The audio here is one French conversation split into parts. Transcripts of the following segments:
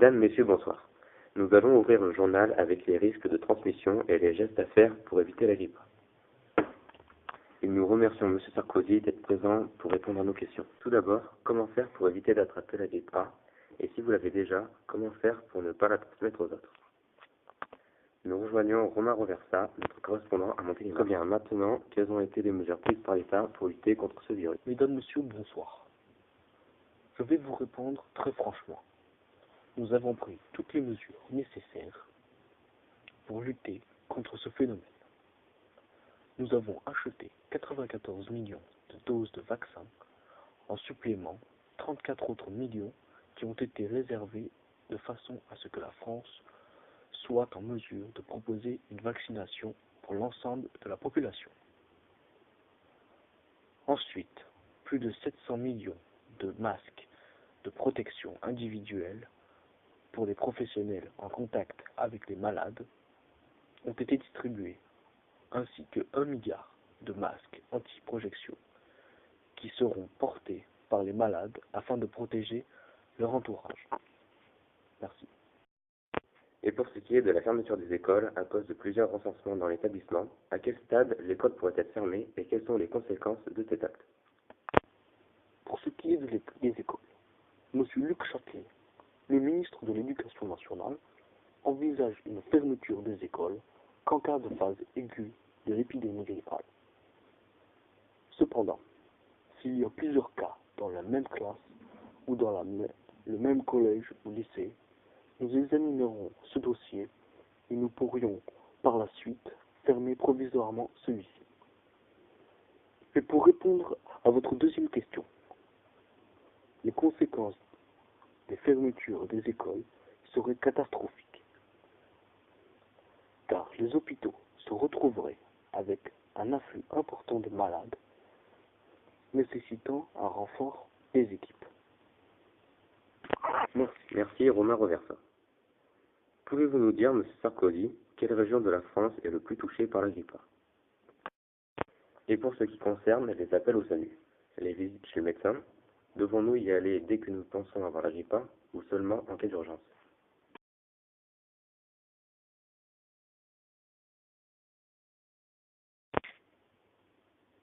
Mesdames, Messieurs, bonsoir. Nous allons ouvrir le journal avec les risques de transmission et les gestes à faire pour éviter la grippe. Et nous remercions M. Sarkozy d'être présent pour répondre à nos questions. Tout d'abord, comment faire pour éviter d'attraper la grippe A? Et si vous l'avez déjà, comment faire pour ne pas la transmettre aux autres? Nous rejoignons Romain Roversa, notre correspondant à Montélimar. Très bien, maintenant, quelles ont été les mesures prises par l'État pour lutter contre ce virus? Mesdames, Messieurs, bonsoir. Je vais vous répondre très franchement. Nous avons pris toutes les mesures nécessaires pour lutter contre ce phénomène. Nous avons acheté 94 millions de doses de vaccins, en supplément 34 autres millions qui ont été réservés de façon à ce que la France soit en mesure de proposer une vaccination pour l'ensemble de la population. Ensuite, plus de 700 millions de masques de protection individuelle pour les professionnels en contact avec les malades ont été distribués, ainsi que 1 milliard de masques anti-projection qui seront portés par les malades afin de protéger leur entourage. Merci. Et pour ce qui est de la fermeture des écoles, à cause de plusieurs recensements dans l'établissement, à quel stade l'école pourrait être fermée et quelles sont les conséquences de cet acte? Pour ce qui est des écoles, M. Luc Châtelet, le ministre de l'Éducation nationale, envisage une fermeture des écoles qu'en cas de phase aiguë de l'épidémie grippale. Cependant, s'il y a plusieurs cas dans la même classe ou dans le même collège ou lycée, nous examinerons ce dossier et nous pourrions, par la suite, fermer provisoirement celui-ci. Mais pour répondre à votre deuxième question, les conséquences des fermetures des écoles seraient catastrophiques, car les hôpitaux se retrouveraient avec un afflux important de malades, nécessitant un renfort des équipes. Merci Romain Roversa. Pouvez-vous nous dire, M. Sarkozy, quelle région de la France est le plus touchée par la grippe A? Et pour ce qui concerne les appels au SAMU, les visites chez le médecin, devons-nous y aller dès que nous pensons avoir la grippe A ou seulement en cas d'urgence?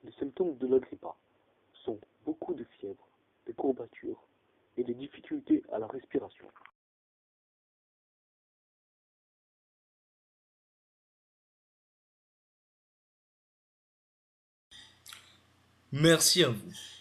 Les symptômes de la grippe A sont beaucoup de fièvre, des courbatures et des difficultés à la respiration. Merci à vous.